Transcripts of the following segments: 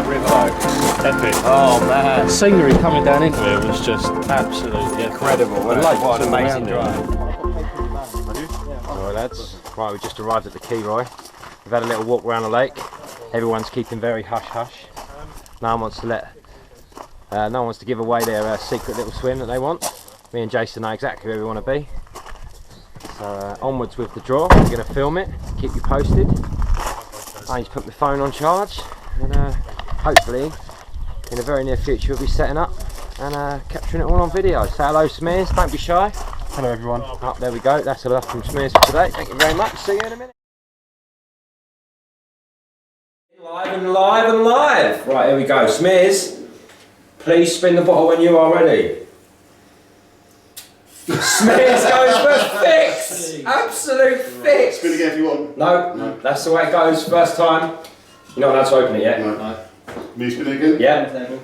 river, epic. Oh man. The scenery coming down into it was just absolutely incredible. What an amazing drive. Alright lads, right, we just arrived at the Queroy. We've had a little walk around the lake. Everyone's keeping very hush hush. No one wants to give away their secret little swim that they want. Me and Jason know exactly where we want to be. So onwards with the draw. We're going to film it, keep you posted. I need to put my phone on charge, and hopefully in the very near future we'll be setting up and capturing it all on video. Say hello Smears, don't be shy. Hello everyone. Oh, there we go, that's enough from Smears for today. Thank you very much, see you in a minute. Live and live and live! Right, here we go. Smears, please spin the bottle when you are ready. Smears goes for fix! Absolute fix! Spin again if you want. No, that's the way it goes. First time. You're not allowed to open it yet? No. Me spin again? Yeah.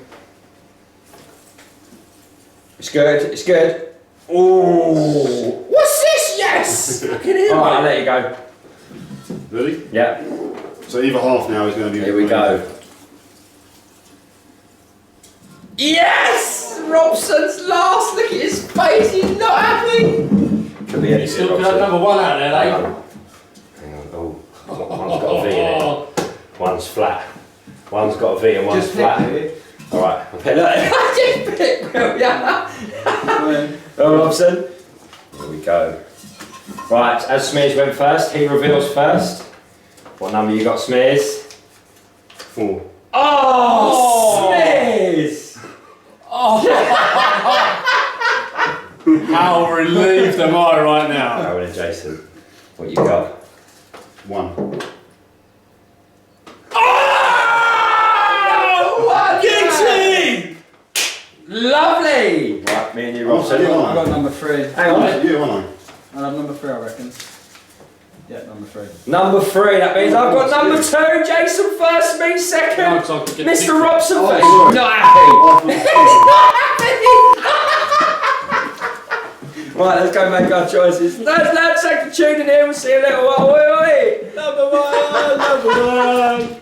It's good, it's good. Ooh! What's this? Yes! Alright, I'll let you go. Ready? Yeah. So either half now is going to be... Here we go. Yes! Robson's last. Look at his face. He's not happy. Could be anything. Still got number one out there, eh? Hang on. Oh, one's got a V in it. One's flat. One's got a V and one's flat. All right. I'll pick that. Just pick, will ya? Oh, Robson. Here we go. Right. As Smears went first, he reveals first. What number you got, Smears? 4. Oh, Smears! Oh. How relieved am I right now? Aaron and Jason, what you got? 1. Oh! Guilty! Lovely! Right, me and you, Robson. Yeah, I got number 3. Hang on. You, aren't I'll have number 3, I reckon. Yeah, number 3. Number 3, that means I've got number 2. Jason first, me second. No, 'cause I'll get Mr. ticked. Robson Oh, first. sorry. He's not happy. I? He's not happy. Right, let's go make our choices. Lads, thank you for tuning in. We'll see you in a little while. Oi, oi. Number 1, number 1.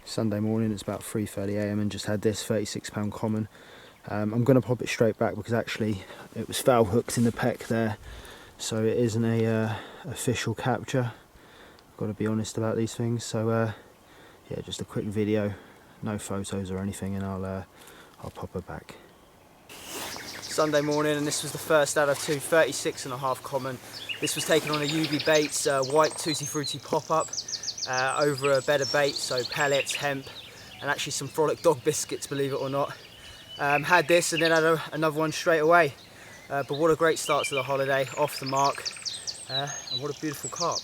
Sunday morning, it's about 3:30 AM and just had this £36 common. I'm going to pop it straight back because actually it was foul hooked in the peck there, so it isn't a official capture. Got to be honest about these things. So yeah, just a quick video, no photos or anything, and I'll pop her back. Sunday morning, and this was the first out of two 36.5 common. This was taken on a UB Baits white Tutti Frutti pop-up over a bed of bait, so pellets, hemp, and actually some Frolic dog biscuits, believe it or not. Had this and then had another one straight away. But what a great start to the holiday, off the mark, and what a beautiful carp.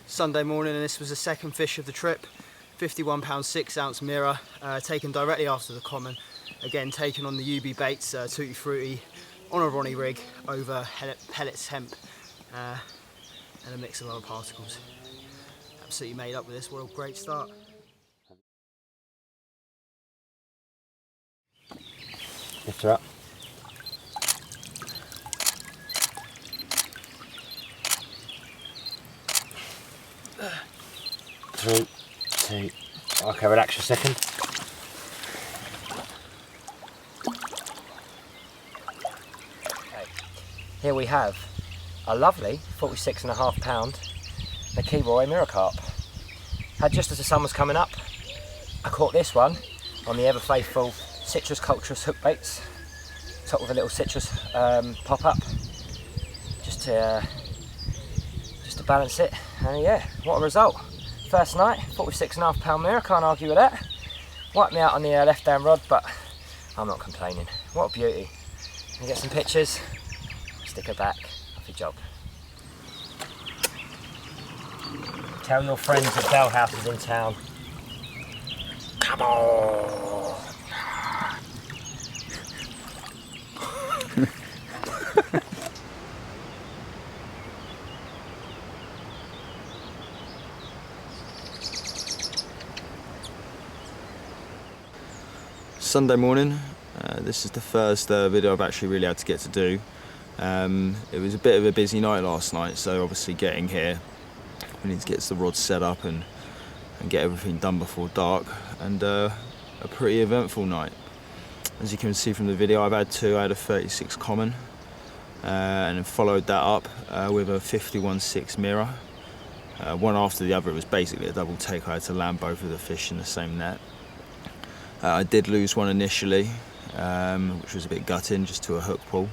Sunday morning, and this was the second fish of the trip. 51 pound 6 ounce mirror, taken directly after the common. Again, taken on the UB Baits Tutti Frutti on a Ronnie rig over pellets, hemp, and a mix of other particles. Absolutely made up with this. What a great start. Lift her up. Three, two. Okay, relax a second. Okay. Here we have a lovely 46.5 pound Queroy mirror carp. Had just as the sun was coming up, I caught this one on the ever faithful citrus culturous hook baits, top with a little citrus pop up, just to balance it. And yeah, what a result! First night, 46.5 pound mirror, can't argue with that. Wiped me out on the left hand rod, but I'm not complaining. What a beauty! And get some pictures, stick her back, off your job. Tell your friends that Bell House is in town. Come on! Sunday morning. This is the first video I've actually really had to get to do. It was a bit of a busy night last night, so obviously getting here, we need to get the rods set up and get everything done before dark, and a pretty eventful night. As you can see from the video, I've had two. I had a 36 common and then followed that up with a 51.6 mirror. One after the other. It was basically a double take. I had to land both of the fish in the same net. I did lose one initially, which was a bit gutting, just to a hook pull.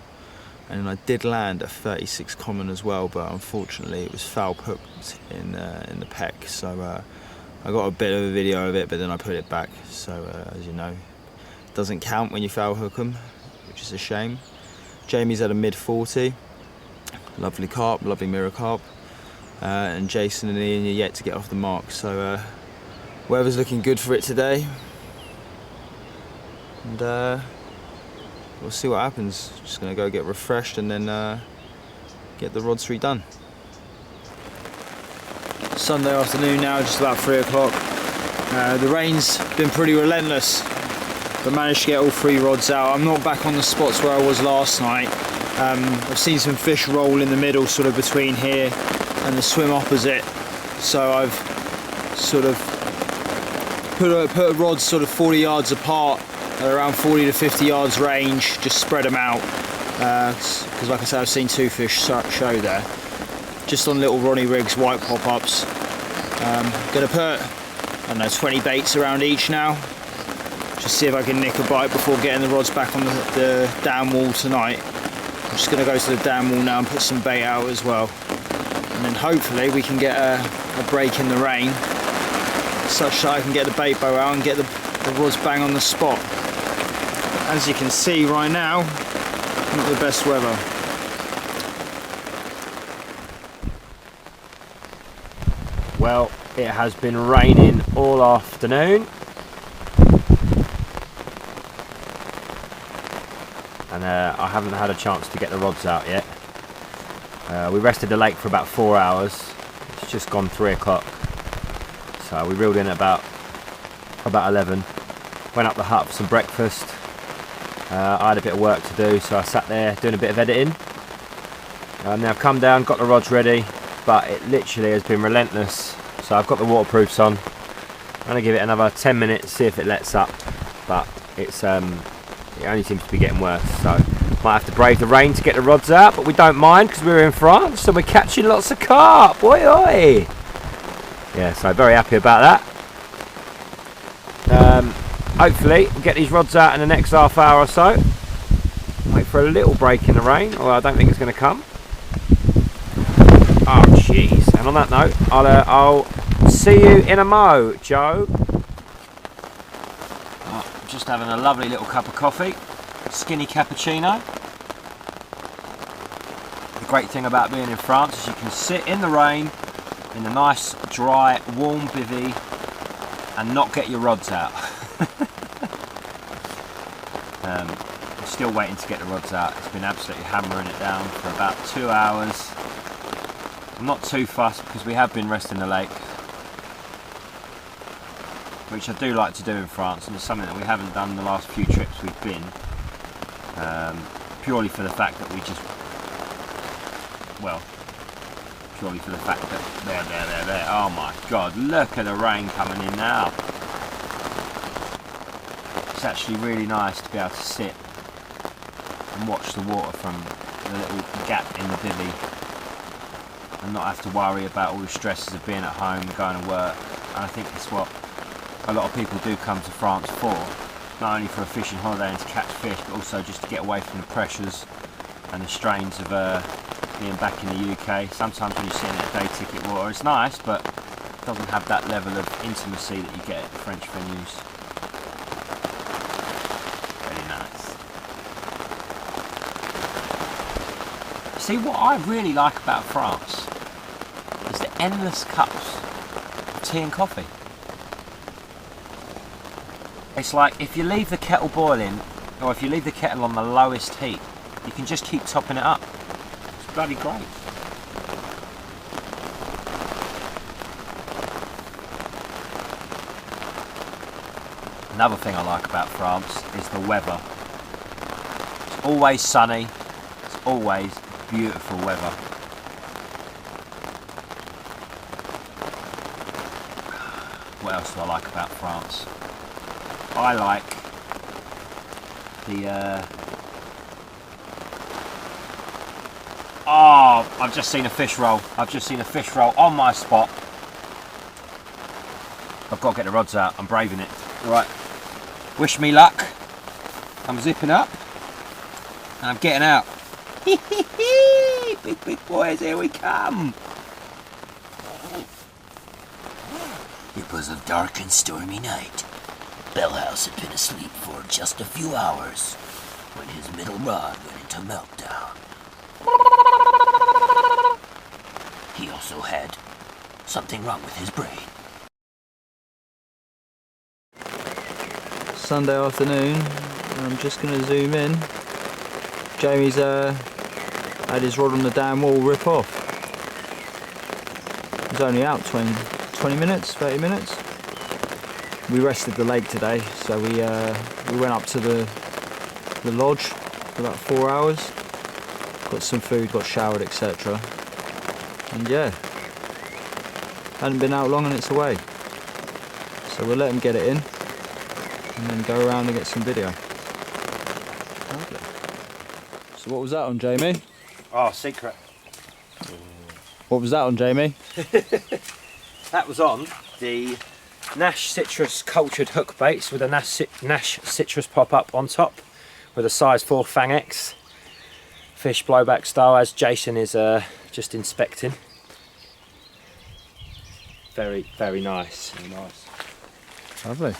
And I did land a 36 common as well, but unfortunately it was foul hooked in the pec. So I got a bit of a video of it, but then I put it back. So as you know, it doesn't count when you foul hook them, which is a shame. Jamie's had a mid 40, lovely carp, lovely mirror carp. And Jason and Ian are yet to get off the mark. So weather's looking good for it today. And we'll see what happens. Just gonna go get refreshed and then get the rods redone. Sunday afternoon now, just about 3 o'clock. The rain's been pretty relentless, but managed to get all 3 rods out. I'm not back on the spots where I was last night. I've seen some fish roll in the middle, sort of between here and the swim opposite. So I've sort of put rods sort of 40 yards apart, around 40 to 50 yards range, just spread them out, because like I said, I've seen 2 fish show there, just on little Ronnie rigs, white pop-ups. Gonna put, I don't know, 20 baits around each now, just see if I can nick a bite before getting the rods back on the dam wall tonight. I'm just gonna go to the dam wall now and put some bait out as well, and then hopefully we can get a break in the rain, such that I can get the bait bow out and get the rods bang on the spot. As you can see right now, not the best weather. Well, it has been raining all afternoon, and I haven't had a chance to get the rods out yet. We rested the lake for about 4 hours. It's just gone 3 o'clock, so we reeled in at about 11. Went up the hut for some breakfast. I had a bit of work to do, so I sat there doing a bit of editing. Now I've come down, got the rods ready, but it literally has been relentless. So I've got the waterproofs on, I'm gonna give it another 10 minutes, see if it lets up, but it's it only seems to be getting worse, so might have to brave the rain to get the rods out, but we don't mind because we're in France and we're catching lots of carp. Oi oi! Yeah, so very happy about that. Hopefully we'll get these rods out in the next half hour or so. Wait for a little break in the rain, or I don't think it's going to come. Oh jeez! And on that note, I'll see you in a mo, Joe. Oh, just having a lovely little cup of coffee, skinny cappuccino. The great thing about being in France is you can sit in the rain, in a nice, dry, warm bivvy, and not get your rods out. I'm still waiting to get the rods out. It's been absolutely hammering it down for about 2 hours. I'm not too fussed because we have been resting the lake, which I do like to do in France, and it's something that we haven't done the last few trips we've been, purely for the fact that we just, well, purely for the fact that there. Oh my god, look at the rain coming in now. It's actually really nice to be able to sit and watch the water from the little gap in the bivvy and not have to worry about all the stresses of being at home and going to work. And I think that's what a lot of people do come to France for, not only for a fishing holiday and to catch fish, but also just to get away from the pressures and the strains of being back in the UK. Sometimes when you're sitting at day ticket water, it's nice, but it doesn't have that level of intimacy that you get at French venues. Very nice. See, what I really like about France is the endless cups of tea and coffee. It's like if you leave the kettle boiling, or if you leave the kettle on the lowest heat, you can just keep topping it up. It's bloody great. Another thing I like about France is the weather. It's always sunny, it's always beautiful weather. What else do I like about France? I like the oh, I've just seen a fish roll. I've just seen a fish roll on my spot. I've got to get the rods out. I'm braving it. Right. Wish me luck. I'm zipping up and I'm getting out. Big boys, here we come. It was a dark and stormy night. Bellhouse had been asleep for just a few hours when his middle rod went into meltdown. He also had something wrong with his brain. Sunday afternoon, I'm just going to zoom in. Jamie's had his rod on the damn wall rip off. He's only out 20 minutes, 30 minutes. We rested the lake today, so we went up to the lodge for about 4 hours. Got some food, got showered, etc. And yeah, hadn't been out long and it's away. So we'll let him get it in and then go around and get some video. Lovely. So what was that on, Jamie? Oh, secret. What was that on, Jamie? That was on the Nash Citrus cultured hook baits with a Nash Citrus pop-up on top with a size 4 Fang X. Fish blowback style, as Jason is just inspecting. Very, very nice. Very nice. Lovely.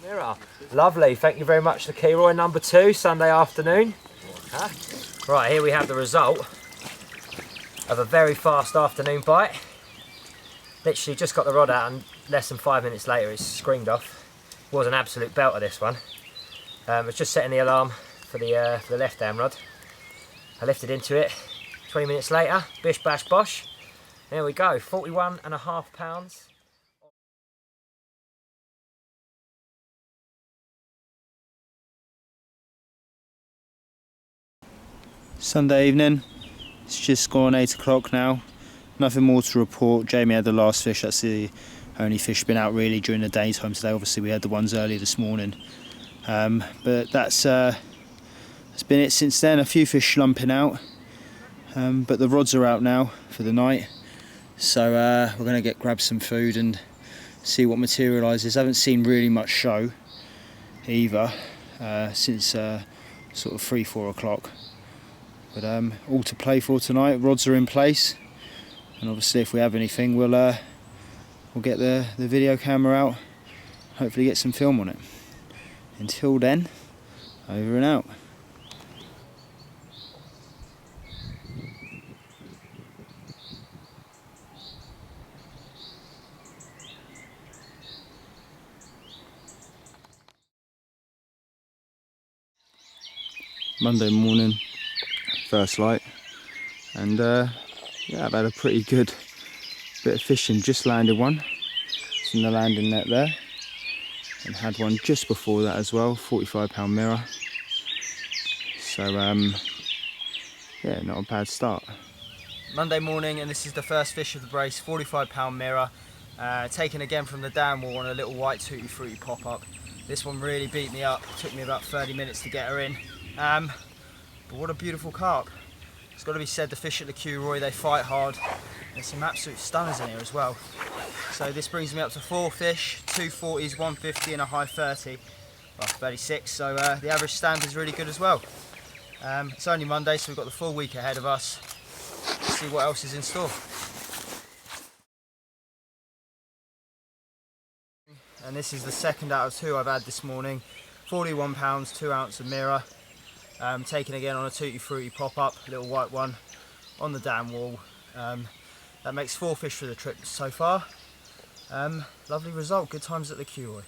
There are. Lovely, thank you very much to Queroy number 2, Sunday afternoon. Right, here we have the result of a very fast afternoon bite. Literally just got the rod out and less than 5 minutes later it's screamed off. It was an absolute belter, this one. I was just setting the alarm for the left hand rod. I lifted into it, 20 minutes later, bish bash bosh. There we go, 41.5 pounds. Sunday evening, it's just gone 8 o'clock now. Nothing more to report. Jamie had the last fish, that's the only fish been out really during the daytime today. Obviously we had the ones early this morning, but that's been it since then. A few fish slumping out, but the rods are out now for the night, so we're going to grab some food and see what materialises. I haven't seen really much show either since sort of 3-4 o'clock, but all to play for tonight. Rods are in place, and obviously if we have anything we'll get the video camera out, hopefully get some film on it. Until then, over and out. Monday morning, first light, and yeah, I've had a pretty good bit of fishing. Just landed one, it's in the landing net there, and had one just before that as well, 45-pound mirror. So yeah, not a bad start. Monday morning, and this is the first fish of the brace, 45-pound mirror, taken again from the downwall on a little white tutti frutti pop-up. This one really beat me up, took me about 30 minutes to get her in. But what a beautiful carp. It's got to be said, the fish at the Queroy, they fight hard. There's some absolute stunners in here as well. So this brings me up to 4 fish, 2 40s, 150 and a high 30. Well, 36, so the average stamp is really good as well. It's only Monday, so we've got the full week ahead of us. Let's see what else is in store. And this is the second out of 2 I've had this morning. 41 pounds, 2 ounce of mirror. Taken again on a tutti frutti pop-up, little white one on the dam wall. That makes 4 fish for the trip so far. Lovely result, good times at the Queroy.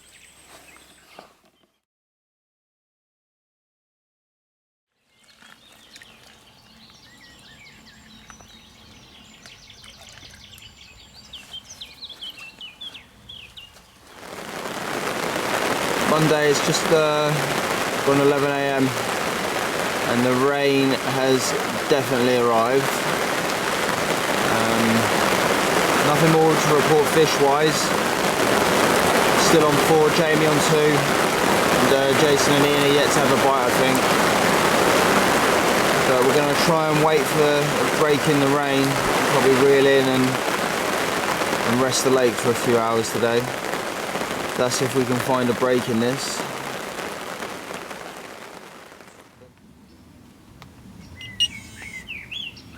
Monday, it's just gone 11 AM and the rain has definitely arrived. Nothing more to report fish-wise. Still on 4, Jamie on 2, and Jason and Ian are yet to have a bite, I think. But we're going to try and wait for a break in the rain, probably reel in and rest the lake for a few hours today. That's if we can find a break in this.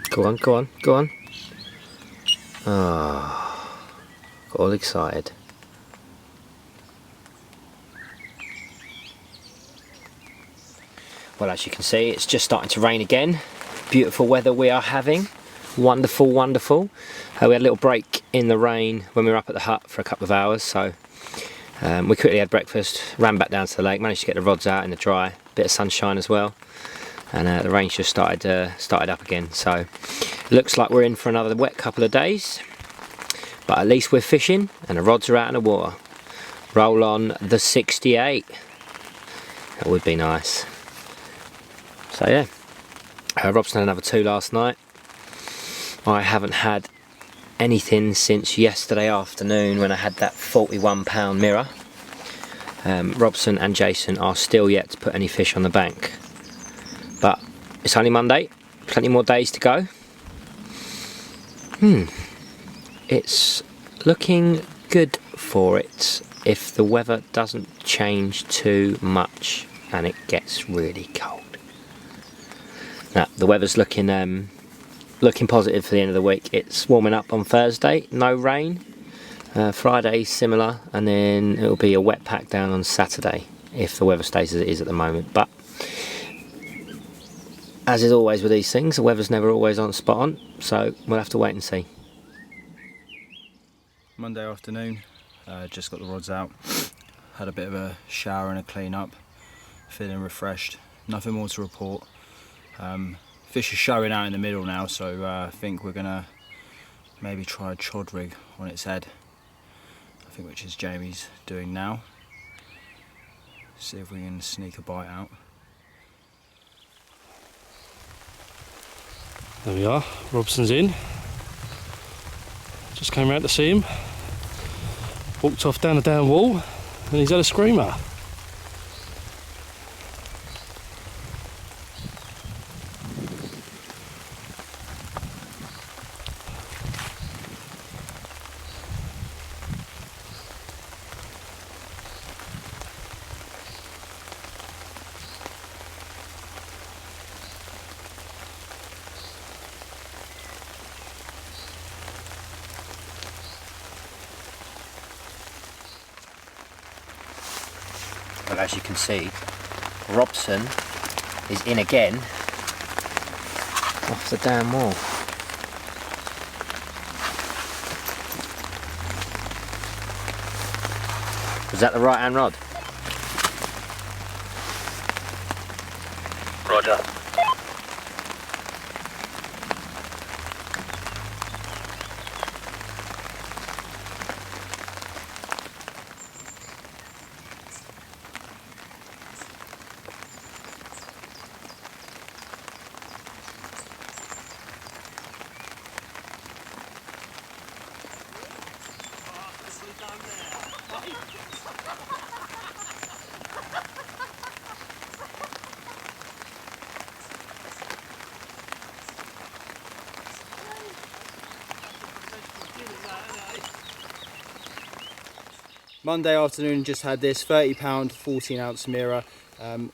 Go on, go on, go on. Oh, got all excited. Well, as you can see, it's just starting to rain again. Beautiful weather we are having. Wonderful, wonderful. We had a little break in the rain when we were up at the hut for a couple of hours, so we quickly had breakfast, ran back down to the lake, managed to get the rods out in the dry, bit of sunshine as well, and the rain's just started up again. So looks like we're in for another wet couple of days, but at least we're fishing and the rods are out in the water. Roll on the 68. That would be nice. So yeah, Robson had another 2 last night. I haven't had anything since yesterday afternoon when I had that 41-pound mirror. Robson and Jason are still yet to put any fish on the bank, but it's only Monday, plenty more days to go. It's looking good for it if the weather doesn't change too much and it gets really cold. Now the weather's looking positive for the end of the week. It's warming up on Thursday, no rain. Friday similar, and then it'll be a wet pack down on Saturday if the weather stays as it is at the moment. But as is always with these things, the weather's never always on spot on, so we'll have to wait and see. Monday afternoon, just got the rods out, had a bit of a shower and a clean up, feeling refreshed. Nothing more to report. Fish are showing out in the middle now, so I think we're gonna maybe try a chod rig on its head, I think, which is Jamie's doing now. See if we can sneak a bite out. There we are, Robson's in. Just came out to see him. Walked off down the down wall and he's had a screamer. Well, as you can see, Robson is in again off the damn wall. Was that the right hand rod? Roger. Monday afternoon, just had this 30-pound 14-ounce mirror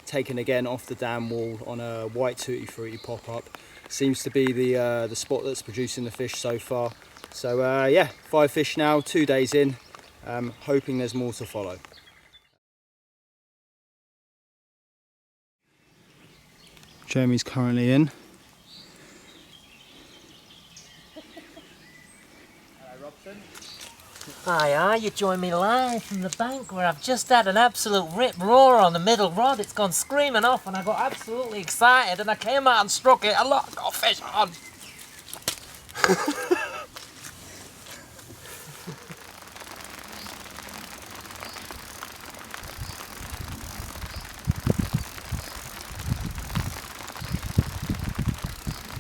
taken again off the dam wall on a white tutti frutti pop-up. Seems to be the spot that's producing the fish so far. So yeah, 5 fish now, 2 days in, hoping there's more to follow. Jeremy's currently in. Hiya, you join me live from the bank where I've just had an absolute rip roar on the middle rod. It's gone screaming off and I got absolutely excited and I came out and struck it. A lot got fish on.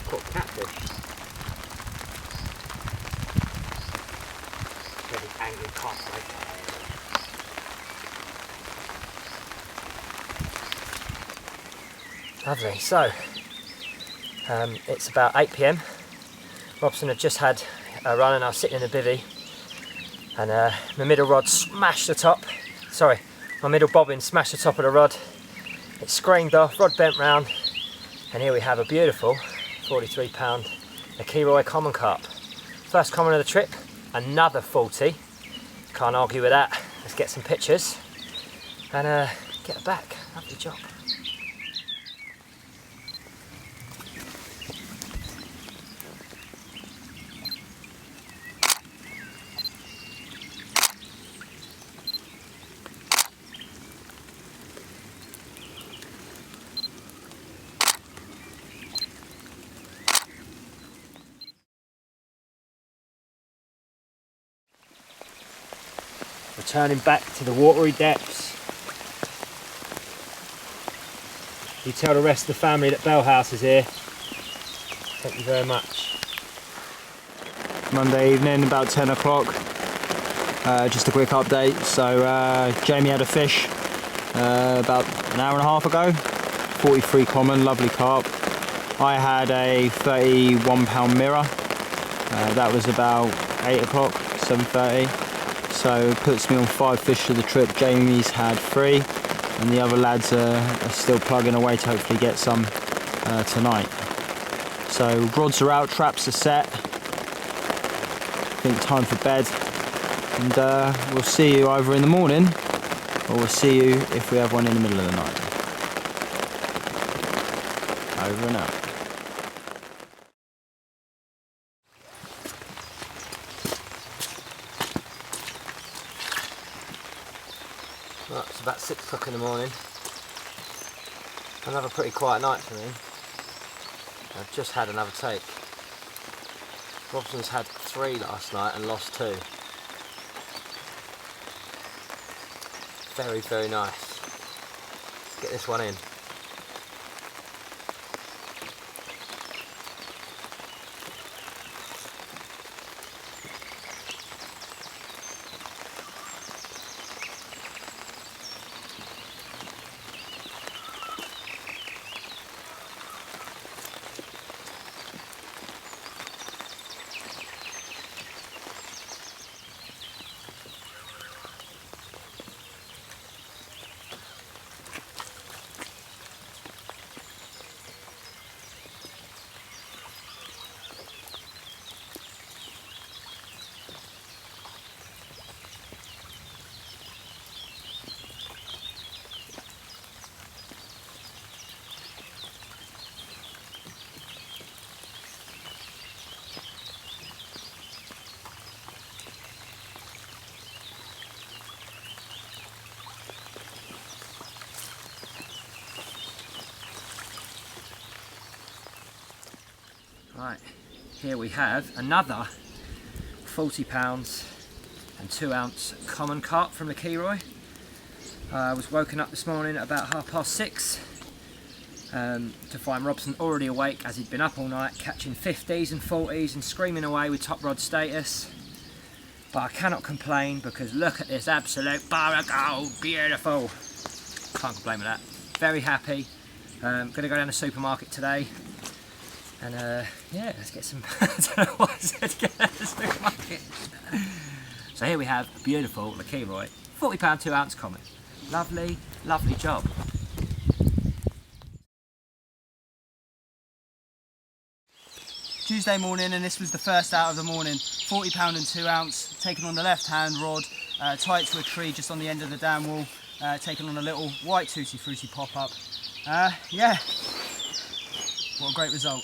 Caught catfish. Very angry carp, right? Lovely. So, it's about 8 PM. Robson had just had a run and I was sitting in a bivvy and my middle rod smashed the top. Sorry, my middle bobbin smashed the top of the rod. It screamed off, rod bent round, and here we have a beautiful 43-pound Queroy common carp. First common of the trip, another 40. Can't argue with that. Let's get some pictures and get her back. Lovely job. Returning back to the watery depths. You tell the rest of the family that Bell House is here. Thank you very much. Monday evening, about 10 o'clock. Just a quick update. So Jamie had a fish about an hour and a half ago. 43 common, lovely carp. I had a 31-pound mirror. That was about 8 o'clock, 7:30. So puts me on 5 fish for the trip. Jamie's had 3 and the other lads are still plugging away to hopefully get some tonight. So rods are out, traps are set. I think time for bed, and we'll see you either in the morning or we'll see you if we have one in the middle of the night. Over and out. Right, it's about 6 o'clock in the morning. Another pretty quiet night for me. I've just had another take. Robson's had 3 last night and lost 2. Very, very nice. Let's get this one in. Right, here we have another 40 pounds and 2 ounce common carp from the Queroy. I was woken up this morning at about 6:30 to find Robson already awake, as he'd been up all night catching 50s and 40s and screaming away with top rod status. But I cannot complain, because look at this absolute bar of gold, beautiful. Can't complain with that. Very happy. Gonna go down to the supermarket today and yeah, let's get some. I don't know what I said to get down to the supermarket. So here we have a beautiful Queroy, 40 pound 2 ounce common. Lovely, lovely job. Tuesday morning, and this was the first out of the morning. 40 pound and 2 ounce, taken on the left hand rod, tied to a tree just on the end of the dam wall, taken on a little white tutti frutti pop up. Yeah, what a great result.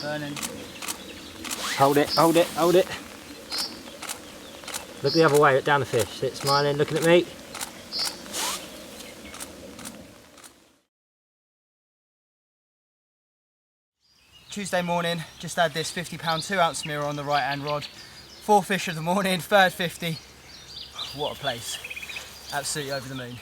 Burning. Hold it, hold it, hold it. Look the other way, down the fish. Sit smiling, looking at me. Tuesday morning, just had this 50 pound 2 ounce mirror on the right hand rod. 4 fish of the morning, third 50. What a place. Absolutely over the moon.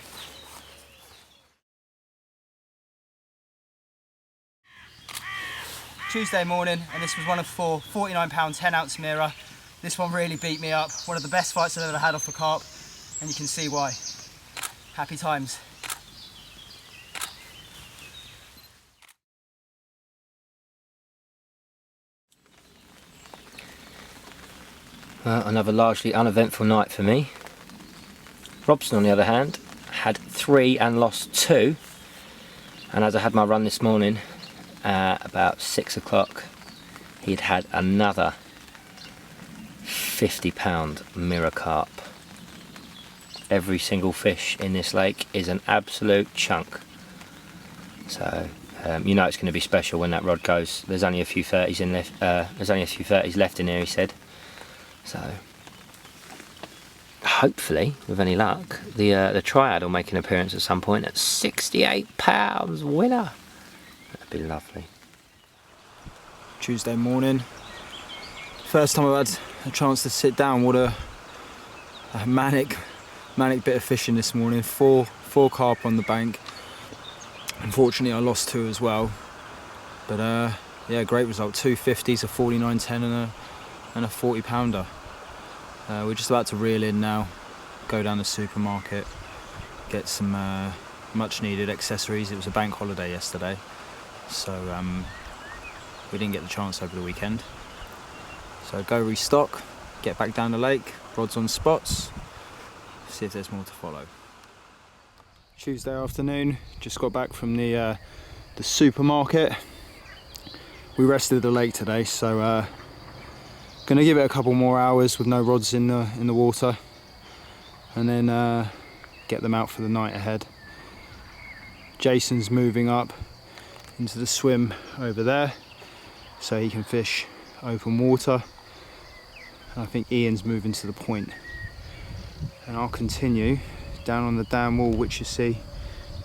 Tuesday morning, and this was one of 4 49 pound 10 ounce mirror. This one really beat me up. One of the best fights I've ever had off a carp, and you can see why. Happy times. Another largely uneventful night for me. Robson, on the other hand, had 3 and lost 2. And as I had my run this morning, about 6 o'clock, he'd had another 50 pound mirror carp. Every single fish in this lake is an absolute chunk. So you know it's going to be special when that rod goes. There's only a few 30s in left. There's only a few 30s left in here, he said. So hopefully, with any luck, the triad will make an appearance at some point at 68 pounds winner. That'd be lovely. Tuesday morning. First time I've had a chance to sit down. What a manic bit of fishing this morning. Four carp on the bank. Unfortunately, I lost 2 as well. But yeah, great result. 2 50s, a 49.10 and a 40 pounder. We're just about to reel in now, go down the supermarket, get some much needed accessories. It was a bank holiday yesterday, so we didn't get the chance over the weekend. So go restock, get back down the lake, rods on spots, see if there's more to follow. Tuesday afternoon, just got back from the supermarket. We rested at the lake today, so gonna give it a couple more hours with no rods in the water, and then get them out for the night ahead. Jason's moving up into the swim over there so he can fish open water, and I think Ian's moving to the point, and I'll continue down on the dam wall, which you see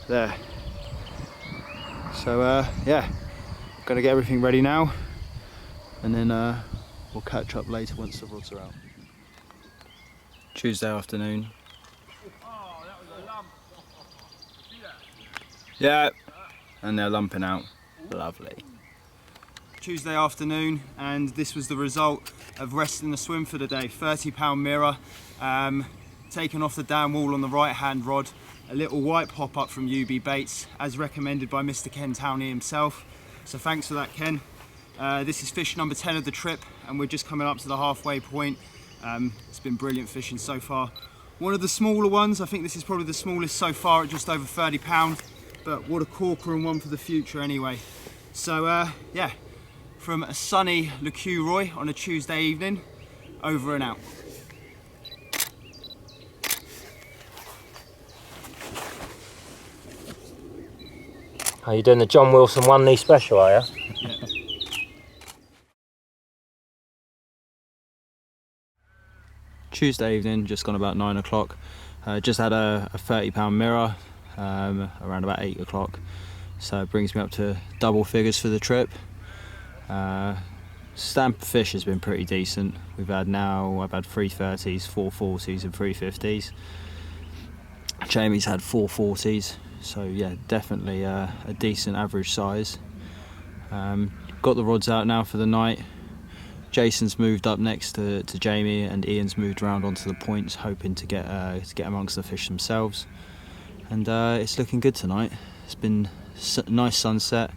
there. So yeah, gonna get everything ready now, and then we'll catch up later once the rods are out. Tuesday afternoon. Oh, that was a lump. See that? Yeah, and they're lumping out. Lovely. Tuesday afternoon, and this was the result of resting the swim for the day. 30 pound mirror, taken off the dam wall on the right hand rod. A little white pop up from UB Baits, as recommended by Mr. Ken Towney himself. So thanks for that, Ken. This is fish number 10 of the trip, and we're just coming up to the halfway point. It's been brilliant fishing so far. One of the smaller ones, I think this is probably the smallest so far at just over 30 pound, but what a corker and one for the future anyway. So yeah, from a sunny Queroy on a Tuesday evening, over and out. Are you doing the John Wilson 1 knee special, are you? Tuesday evening, just gone about 9 o'clock. Just had a £30 mirror around about 8 o'clock. So it brings me up to double figures for the trip. Stamp fish has been pretty decent. I've had 330s, 440s and 350s. Jamie's had 440s, so yeah, definitely a decent average size. Got the rods out now for the night. Jason's moved up next to Jamie, and Ian's moved around onto the points, hoping to get amongst the fish themselves. And it's looking good tonight. It's been a nice sunset.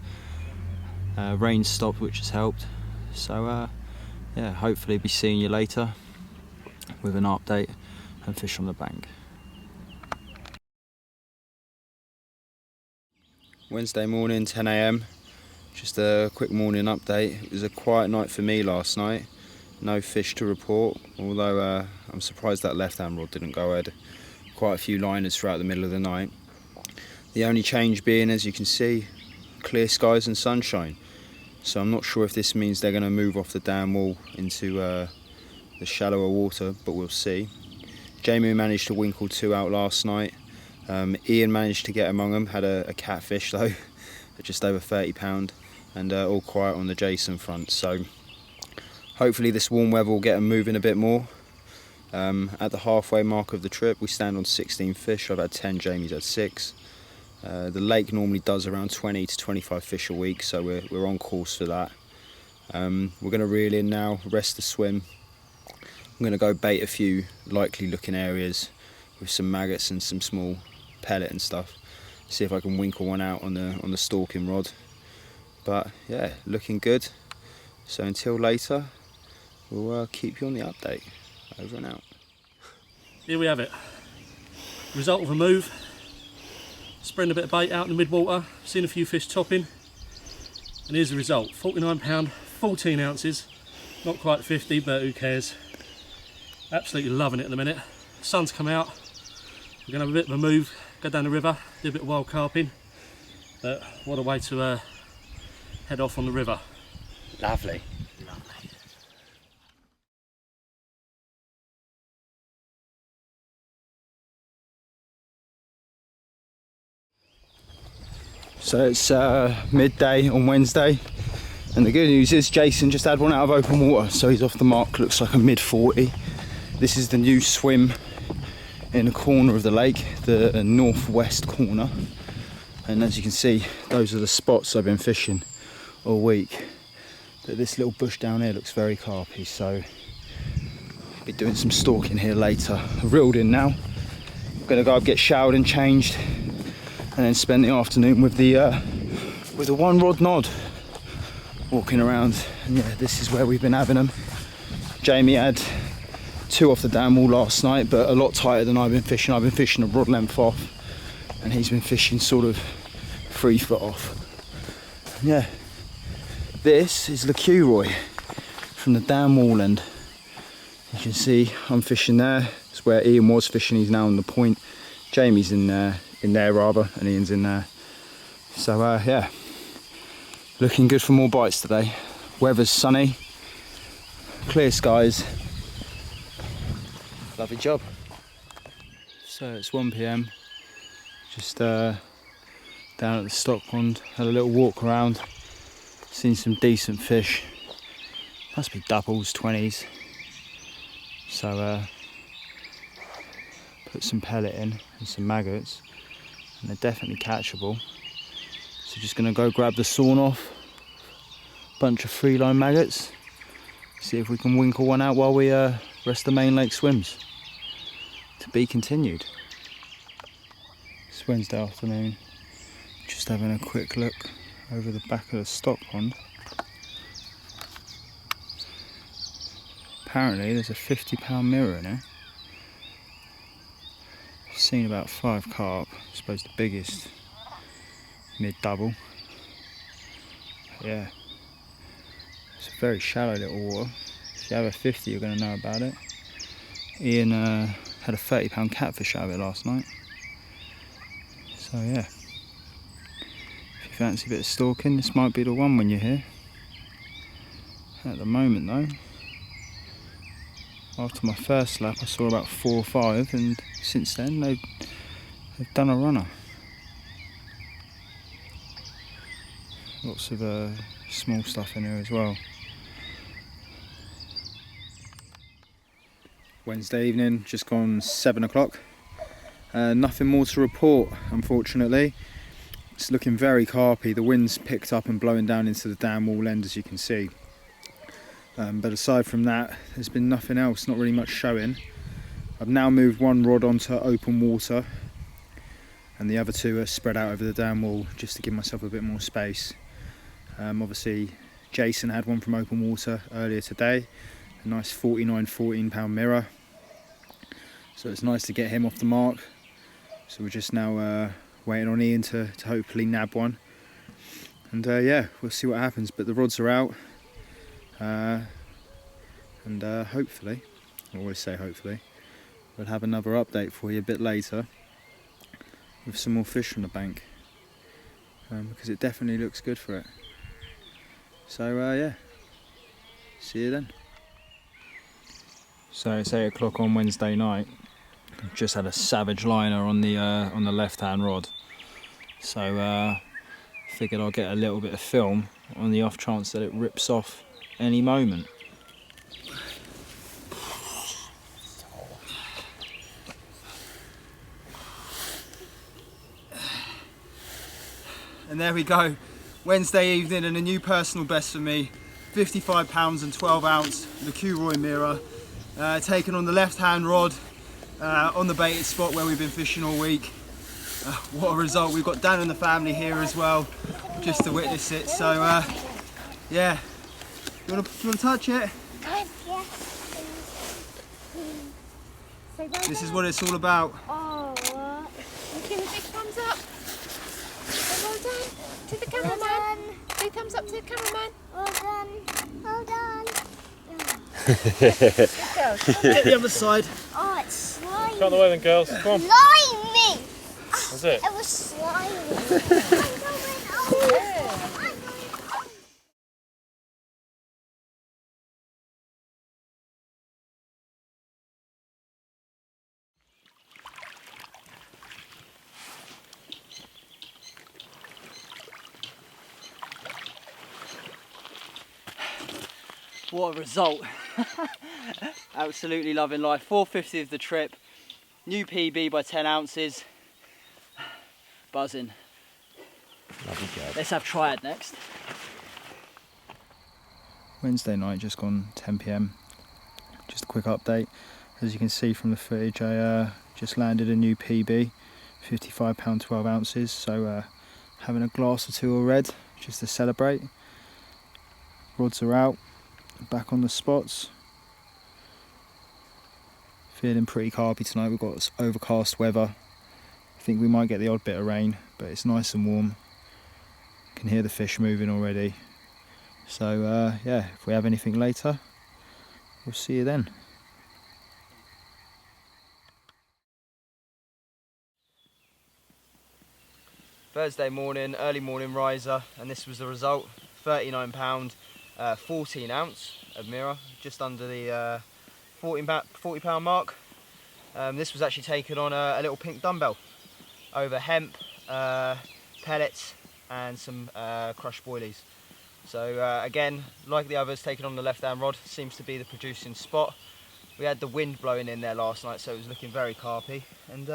Rain stopped, which has helped. So yeah, hopefully be seeing you later with an update and fish on the bank. Wednesday morning, 10 AM. Just a quick morning update. It was a quiet night for me last night. No fish to report, although I'm surprised that left hand rod didn't go. I had quite a few liners throughout the middle of the night. The only change being, as you can see, clear skies and sunshine. So I'm not sure if this means they're going to move off the dam wall into the shallower water, but we'll see. Jamie managed to winkle 2 out last night. Ian managed to get among them, had a catfish though, at just over £30, and all quiet on the Jason front. So hopefully this warm weather will get them moving a bit more. At the halfway mark of the trip, we stand on 16 fish. I've had 10, Jamie's had 6. The lake normally does around 20 to 25 fish a week, so we're on course for that. We're going to reel in now, rest the swim. I'm going to go bait a few likely looking areas with some maggots and some small pellet and stuff. See if I can winkle one out on the stalking rod. But yeah, looking good. So until later, we'll keep you on the update. Over and out. Here we have it. Result of a move. Spreading a bit of bait out in the mid-water, seen a few fish topping, and here's the result. £49, 14 ounces, not quite 50, but who cares. Absolutely loving it at the minute. The sun's come out, we're going to have a bit of a move, go down the river, do a bit of wild carping, but what a way to head off on the river. Lovely. So it's midday on Wednesday, and the good news is Jason just had one out of open water, so he's off the mark. Looks like a mid-40. This is the new swim in the corner of the lake, the northwest corner, and as you can see, those are the spots I've been fishing all week. But this little bush down here looks very carpy, so I'll be doing some stalking here later. I've reeled in now. I'm gonna go up, get showered and changed, and then spend the afternoon with the one rod nod, walking around. And yeah, this is where we've been having them. Jamie had 2 off the dam wall last night, but a lot tighter than I've been fishing. I've been fishing a rod length off, and he's been fishing sort of 3 foot off. And yeah, this is the Queroy from the dam wall end. You can see I'm fishing there. It's where Ian was fishing. He's now on the point. Jamie's in there rather, and Ian's in there. So yeah, looking good for more bites today. Weather's sunny, clear skies. Lovely job. So it's 1 PM. Just down at the stock pond, had a little walk around, seen some decent fish. Must be doubles, 20s. So put some pellet in and some maggots, and they're definitely catchable. So just gonna go grab the sawn off, bunch of 3-line maggots, see if we can winkle one out while we rest the main lake swims. To be continued. It's Wednesday afternoon, just having a quick look over the back of the stock pond. Apparently there's a £50 mirror in here. Seen about 5 carp, I suppose the biggest mid-double. Yeah, it's a very shallow little water. If you have a 50 you're going to know about it. Ian had a £30 catfish out of it last night. So yeah, if you're fancy a bit of stalking, this might be the one when you're here. At the moment though, after my first lap I saw about 4 or 5, and since then they've done a runner. Lots of small stuff in here as well. Wednesday evening, just gone 7 o'clock. Nothing more to report, unfortunately. It's looking very carpy. The wind's picked up and blowing down into the dam wall end, as you can see. But aside from that, there's been nothing else, not really much showing. I've now moved one rod onto open water, and the other 2 are spread out over the dam wall just to give myself a bit more space. Obviously, Jason had one from open water earlier today, a nice 49 14-pound mirror. So it's nice to get him off the mark. So we're just now waiting on Ian to hopefully nab one. And yeah, we'll see what happens. But the rods are out. And hopefully, I always say hopefully, we'll have another update for you a bit later with some more fish from the bank, because it definitely looks good for it. So yeah, see you then. So it's 8 o'clock on Wednesday night. I've just had a savage liner on the left hand rod, so figured I'll get a little bit of film on the off chance that it rips off any moment. And there we go, Wednesday evening and a new personal best for me, 55 pounds and 12 ounce, the Queroy mirror, taken on the left hand rod, on the baited spot where we've been fishing all week. What a result. We've got Dan and the family here as well, just to witness it. So yeah, you want to touch it? This is what it's all about. Oh, give a big thumbs up. Well done to the cameraman. Big thumbs up to the cameraman. Well done. Well done. Good girls. Get the other side. Oh, it's slimy. Get on the way then, girls. Come on. Slimy. That's it. It was slimy. What a result. Absolutely loving life. 450 of the trip. New PB by 10 ounces. Buzzing. Lovely job. Let's have triad next. Wednesday night, just gone 10 PM. Just a quick update. As you can see from the footage, I just landed a new PB, 55 pound 12 ounces. So having a glass or 2 of red just to celebrate. Rods are out, back on the spots. Feeling pretty carpy tonight. We've got overcast weather. I think we might get the odd bit of rain, but it's nice and warm. Can hear the fish moving already. So yeah, if we have anything later, we'll see you then. Thursday morning, early morning riser, and this was the result. 39 pound, 14 ounce of mirror, just under the 40 pound mark. This was actually taken on a little pink dumbbell over hemp, pellets and some crushed boilies. So again, like the others, taken on the left hand rod, seems to be the producing spot. We had the wind blowing in there last night, so it was looking very carpy, and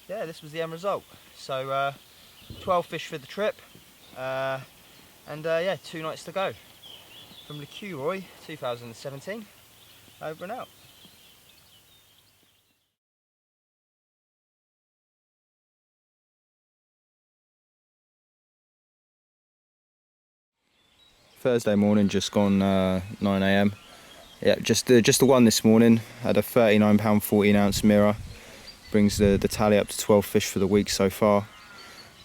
yeah, this was the end result. So 12 fish for the trip, and yeah, 2 nights to go. From the Queroy 2017, over and out. Thursday morning, just gone 9 AM. Yeah, just the one this morning. Had a 39 pound 14 ounce mirror. Brings the tally up to 12 fish for the week so far.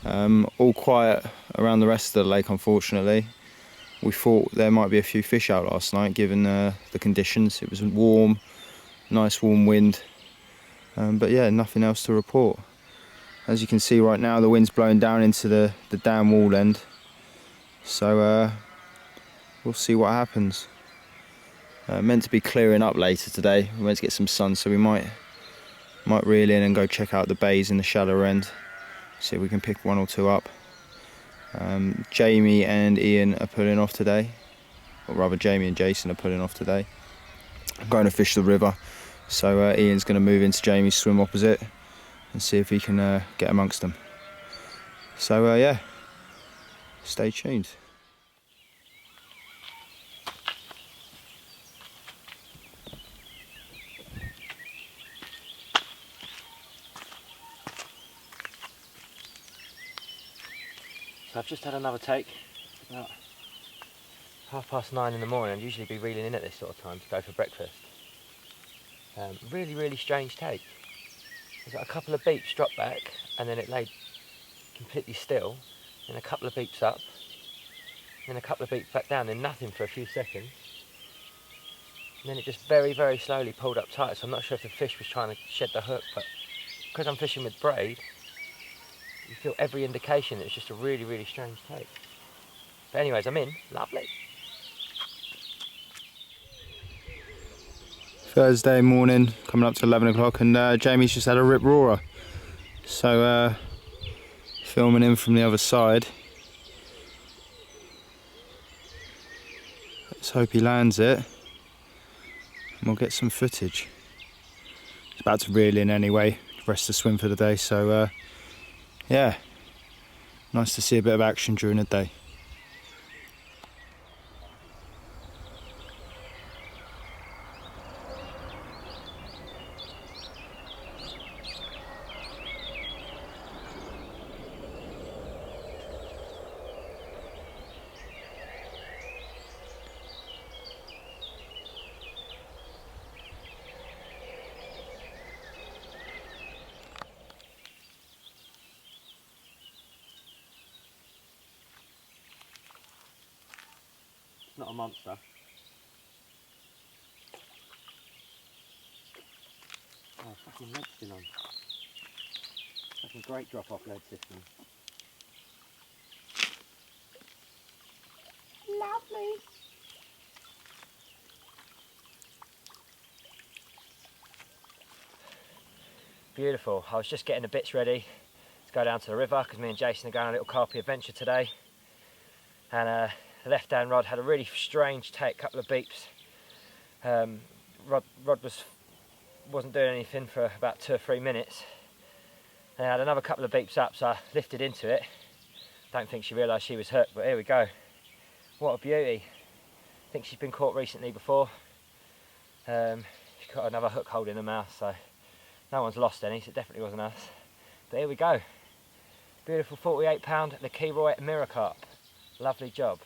All quiet around the rest of the lake, unfortunately. We thought there might be a few fish out last night, given the conditions. It was warm, nice warm wind, but yeah, nothing else to report. As you can see right now, the wind's blowing down into the dam wall end. So we'll see what happens. Meant to be clearing up later today. We're meant to get some sun, so we might reel in and go check out the bays in the shallower end. See if we can pick one or two up. Jamie and Ian are pulling off today, or rather Jamie and Jason are pulling off today. I'm going to fish the river, so Ian's going to move into Jamie's swim opposite and see if he can get amongst them. So yeah, stay tuned. So I've just had another take, about 9:30 in the morning. I'd usually be reeling in at this sort of time to go for breakfast. Really strange take. There's like a couple of beeps drop back and then it laid completely still, then a couple of beeps up, then a couple of beeps back down, then nothing for a few seconds. And then it just very slowly pulled up tight, so I'm not sure if the fish was trying to shed the hook, but because I'm fishing with braid, you feel every indication that it's just a really strange take. But anyways, I'm in. Lovely. Thursday morning, coming up to 11 o'clock, and Jamie's just had a rip roarer. So filming in from the other side. Let's hope he lands it, and we'll get some footage. It's about to reel in anyway, rest the swim for the day, so yeah, nice to see a bit of action during the day. Not a monster. Oh, fucking lead still on. Fucking great drop off lead system. Lovely. Beautiful. I was just getting the bits ready to go down to the river because me and Jason are going on a little carpy adventure today. And the left hand rod had a really strange take, couple of beeps. Rod wasn't doing anything for about 2 or 3 minutes. And I had another couple of beeps up, so I lifted into it. Don't think she realised she was hooked, but here we go. What a beauty. I think she's been caught recently before. She's got another hook hold in her mouth, so no one's lost any, so it definitely wasn't us. But here we go. Beautiful 48 pound, the Queroy mirror carp. Lovely job.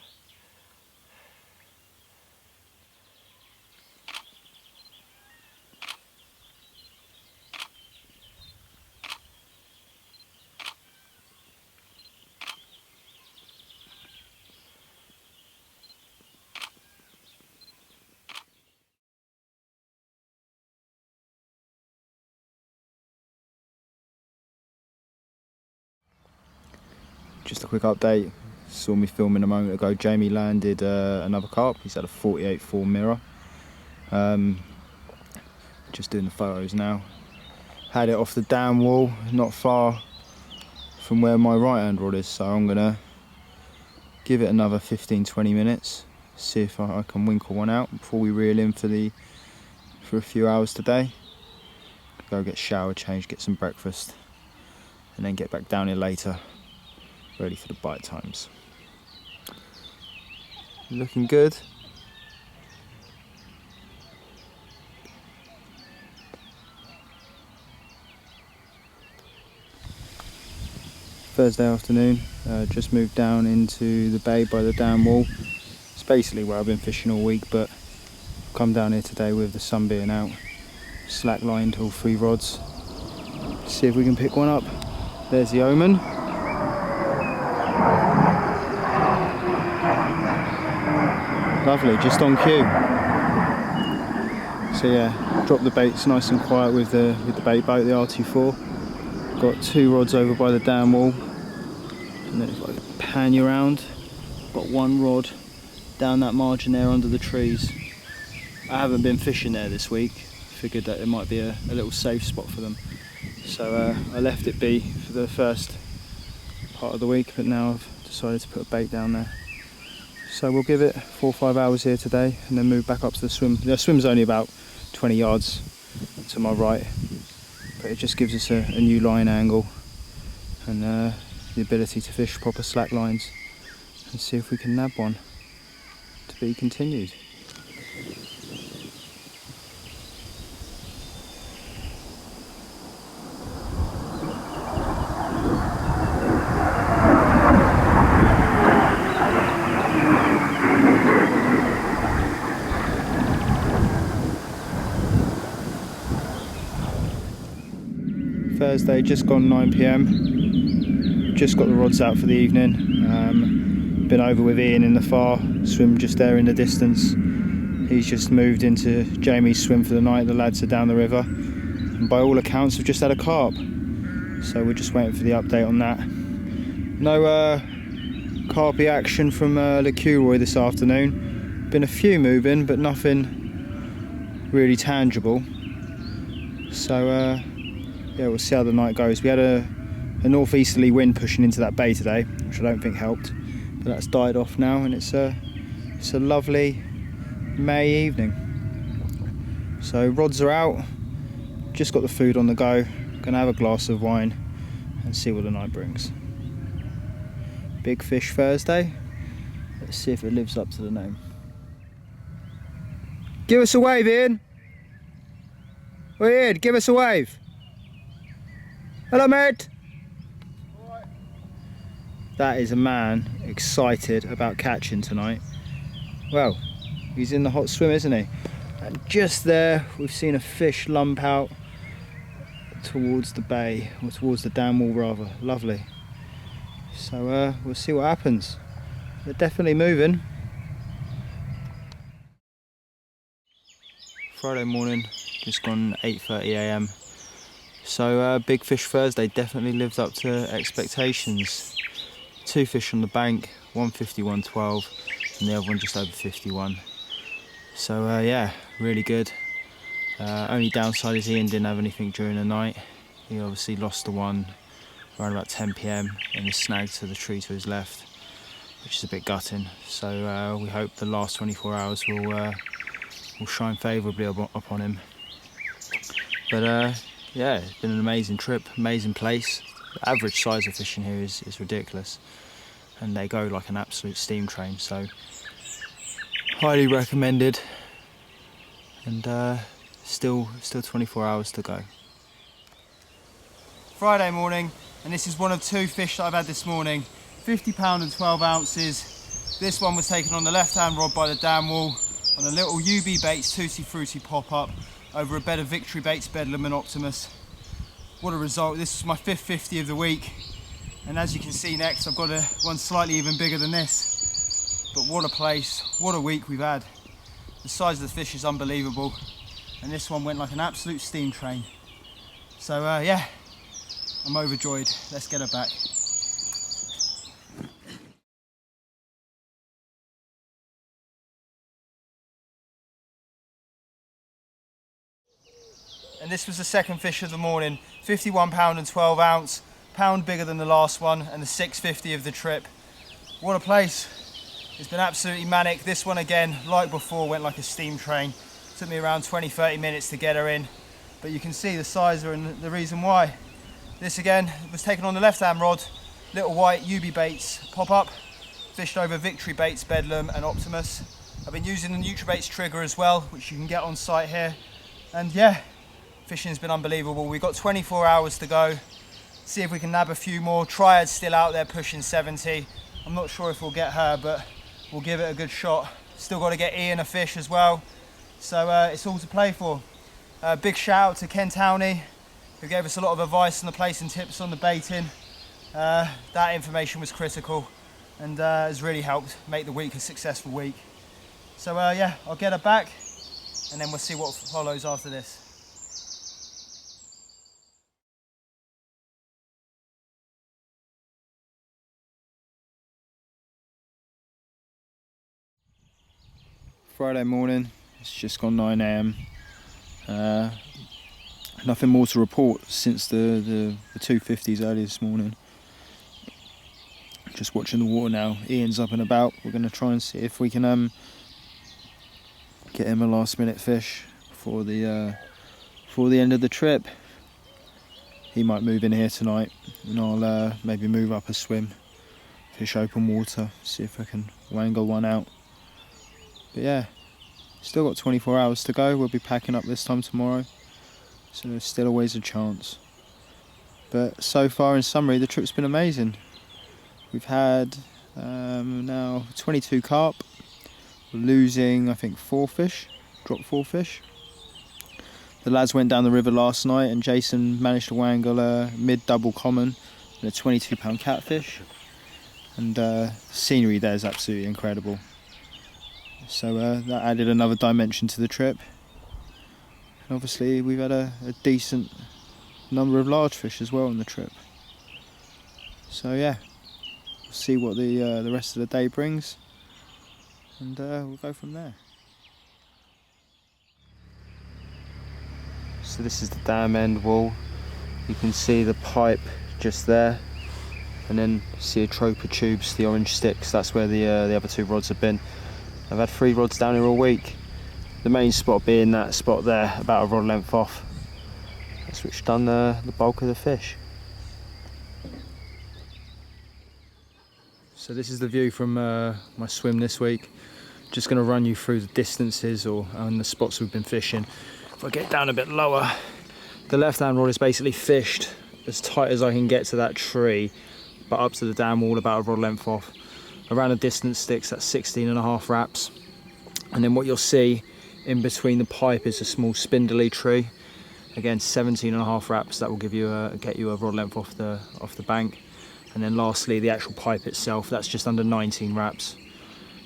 Just a quick update. Saw me filming a moment ago. Jamie landed another carp. He's had a 48-4 mirror. Just doing the photos now. Had it off the dam wall, not far from where my right hand rod is, so I'm gonna give it another 15-20 minutes, see if I can winkle one out before we reel in for a few hours today. Go get showered, change, get some breakfast, and then get back down here later, ready for the bite times. Looking good. Thursday afternoon, just moved down into the bay by the dam wall. It's basically where I've been fishing all week, but come down here today with the sun being out. Slack lined all 3 rods. See if we can pick one up. There's the omen. Lovely, just on cue. So yeah, drop the baits nice and quiet with the bait boat, the R24. Got 2 rods over by the dam wall, and then if I pan you around, got one rod down that margin there under the trees. I haven't been fishing there this week. Figured that it might be a little safe spot for them. So I left it be for the first part of the week, but now I've decided to put a bait down there. So we'll give it 4 or 5 hours here today and then move back up to the swim. The swim's only about 20 yards to my right, but it just gives us a new line angle and the ability to fish proper slack lines and see if we can nab one. To be continued. Thursday, just gone 9 PM. Just got the rods out for the evening. Been over with Ian in the far, swim just there in the distance. He's just moved into Jamie's swim for the night. The lads are down the river, and by all accounts we've just had a carp. So we're just waiting for the update on that. No carpy action from the Queroy this afternoon. Been a few moving, but nothing really tangible. So yeah, we'll see how the night goes. We had a northeasterly wind pushing into that bay today, which I don't think helped, but that's died off now, and it's a lovely May evening. So rods are out, just got the food on the go, gonna have a glass of wine and see what the night brings. Big Fish Thursday, let's see if it lives up to the name. Give us a wave, Ian. We're Ian, give us a wave. Hello, mate. That is a man excited about catching tonight. Well, he's in the hot swim, isn't he? And just there, we've seen a fish lump out towards the bay, or towards the dam wall rather. Lovely. So we'll see what happens. They're definitely moving. Friday morning, just gone 8:30 AM. So Big Fish Thursday definitely lived up to expectations. 2 fish on the bank, one 51.12 and the other one just over 51. So yeah, really good. Only downside is Ian didn't have anything during the night. He obviously lost the one around about 10 PM and is snagged to the tree to his left, which is a bit gutting. So we hope the last 24 hours will shine favourably upon him. But yeah, it's been an amazing trip, amazing place. The average size of fishing here is ridiculous, and they go like an absolute steam train, so highly recommended. And still 24 hours to go. Friday morning, and this is one of 2 fish that I've had this morning. 50 pound and 12 ounces. This one was taken on the left hand rod by the dam wall on a little UB Baits Tutti Frutti pop-up over a bed of Victory Baits, Bedlam and Optimus. What a result. This is my 5th 50 of the week, and as you can see next I've got one slightly even bigger than this. But what a place, what a week we've had. The size of the fish is unbelievable, and this one went like an absolute steam train. So yeah, I'm overjoyed. Let's get her back. And this was the second fish of the morning. 51 pound and 12 ounce, pound bigger than the last one, and the 650 of the trip. What a place. It's been absolutely manic. This one again, like before, went like a steam train. Took me around 20-30 minutes to get her in, but you can see the size and the reason why. This again was taken on the left hand rod, little white UB Baits pop-up, fished over Victory Baits, Bedlam and Optimus. I've been using the NutriBaits trigger as well, which you can get on site here. And yeah, fishing's been unbelievable. We've got 24 hours to go. See if we can nab a few more. Triad's still out there pushing 70. I'm not sure if we'll get her, but we'll give it a good shot. Still got to get Ian a fish as well. So it's all to play for. Big shout out to Ken Towney, who gave us a lot of advice on the place and tips on the baiting. That information was critical and has really helped make the week a successful week. So yeah, I'll get her back and then we'll see what follows after this. Friday morning, it's just gone 9 AM. Nothing more to report since the 250s early this morning. Just watching the water now. Ian's up and about. We're going to try and see if we can get him a last minute fish before the end of the trip. He might move in here tonight, and I'll maybe move up a swim, fish open water, see if I can wangle one out. But yeah, still got 24 hours to go. We'll be packing up this time tomorrow, so there's still always a chance. But so far, in summary, the trip's been amazing. We've had now 22 carp. We're losing, I think, 4 fish, dropped 4 fish. The lads went down the river last night and Jason managed to wangle a mid-double common and a 22-pound catfish. And the scenery there is absolutely incredible. So that added another dimension to the trip. And obviously we've had a decent number of large fish as well on the trip. So yeah, we'll see what the rest of the day brings, and we'll go from there. So this is the dam end wall. You can see the pipe just there, and then see a trope of tubes, the orange sticks. That's where the other 2 rods have been. I've had 3 rods down here all week. The main spot being that spot there, about a rod length off. That's which done the bulk of the fish. So this is the view from my swim this week. Just going to run you through the distances and the spots we've been fishing. If I get down a bit lower, the left-hand rod is basically fished as tight as I can get to that tree, but up to the dam wall about a rod length off. Around the distance sticks, that's 16.5 wraps. And then what you'll see in between the pipe is a small spindly tree. Again, 17.5 wraps. That will give you get you a rod length off the bank. And then lastly, the actual pipe itself, that's just under 19 wraps,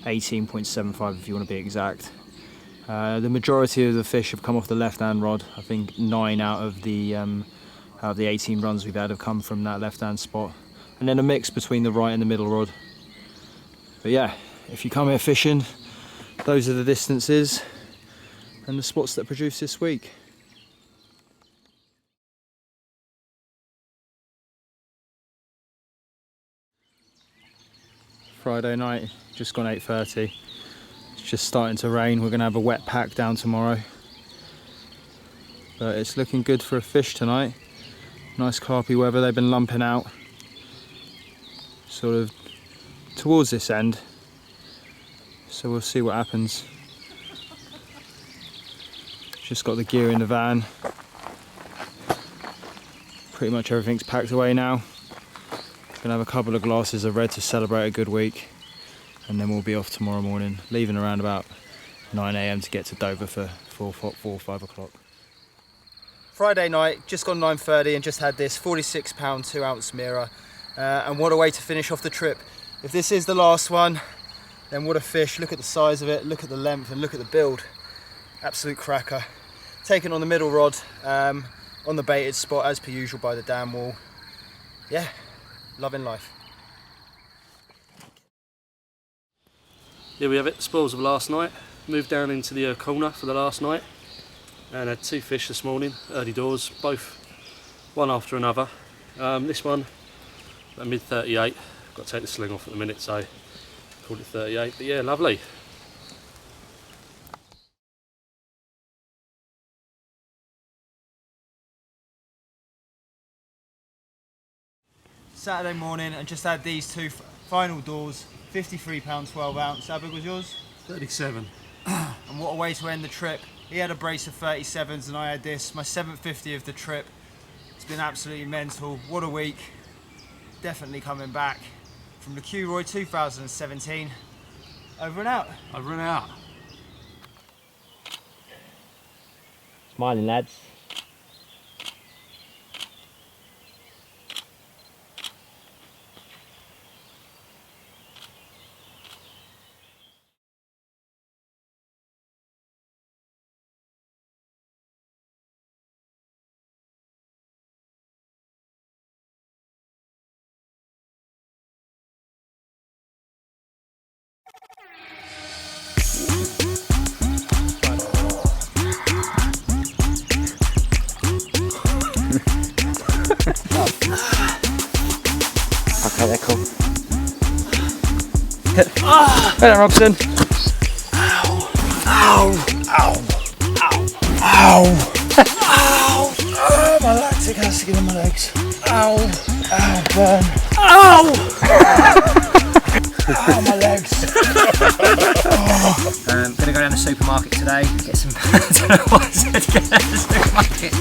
18.75 if you want to be exact. The majority of the fish have come off the left-hand rod. I think 9 out of the 18 runs we've had have come from that left-hand spot, and then a mix between the right and the middle rod. But yeah, if you come here fishing, those are the distances and the spots that produce this week. Friday night, just gone 8:30. It's just starting to rain. We're going to have a wet pack down tomorrow. But it's looking good for a fish tonight. Nice carpy weather. They've been lumping out sort of towards this end. So we'll see what happens. Just got the gear in the van. Pretty much everything's packed away now. Gonna have a couple of glasses of red to celebrate a good week, and then we'll be off tomorrow morning, leaving around about 9 AM to get to Dover for 4 or 5 o'clock. Friday night, just gone 9:30 and just had this 46-pound 2-ounce mirror, and what a way to finish off the trip. If this is the last one, then what a fish. Look at the size of it, look at the length, and look at the build. Absolute cracker. Taken on the middle rod, on the baited spot as per usual by the dam wall. Yeah, loving life. Here we have it, spoils of last night. Moved down into the corner for the last night and had 2 fish this morning, early doors, both one after another. This one, a mid 38. Got to take the sling off at the minute, so called it 38. But yeah, lovely. Saturday morning and just had these 2 final doors, 53-pound 12-ounce. How big was yours? 37. And what a way to end the trip. He had a brace of 37s and I had this, my 750 of the trip. It's been absolutely mental. What a week. Definitely coming back. From the Queroy 2017. Over and out. I've run out. Smiling, lads. Cool. Hey there, Robson. Ow. Ow. Ow. Ow. Ow. Ow. Oh, my lactic acid in my legs. Ow. Ow, burn. Ow. Ow, my legs. Gonna go down the supermarket today, get some, I don't know what I said, get down to the supermarket.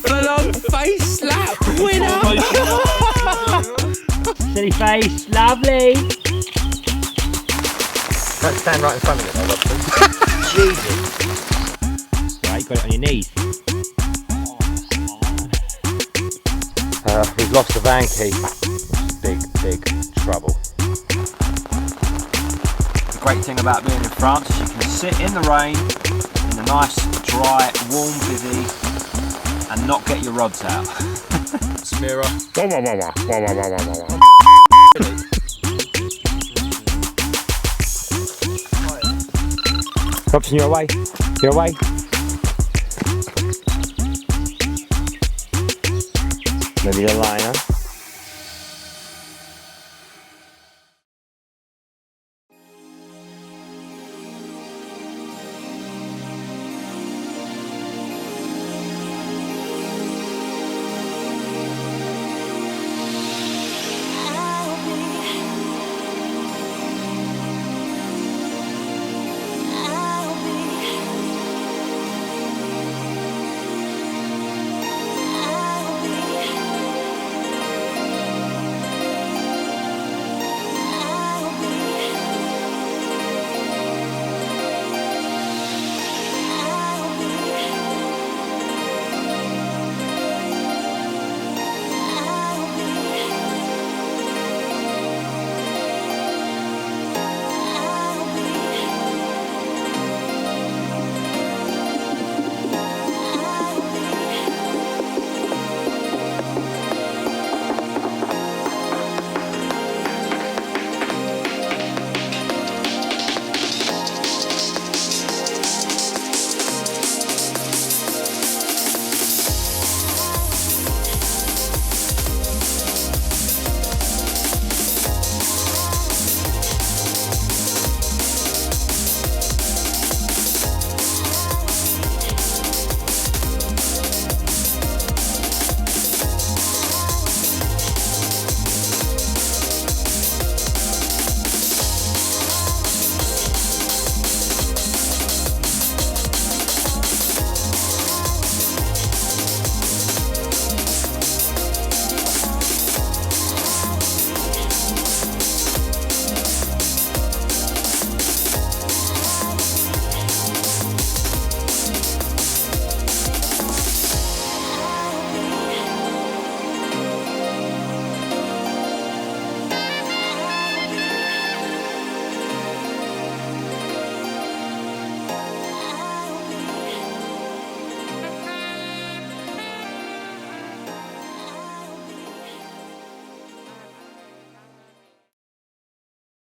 Full on face slap winner. Silly face, lovely. Don't stand right in front of it though, Robson. Jesus. Right, you got it on your knees. We've lost the van key. Big trouble. The great thing about being in France is you can sit in the rain, in a nice, dry, warm bivvy, and not get your rods out. Mirror. Robson, you're away. Maybe the line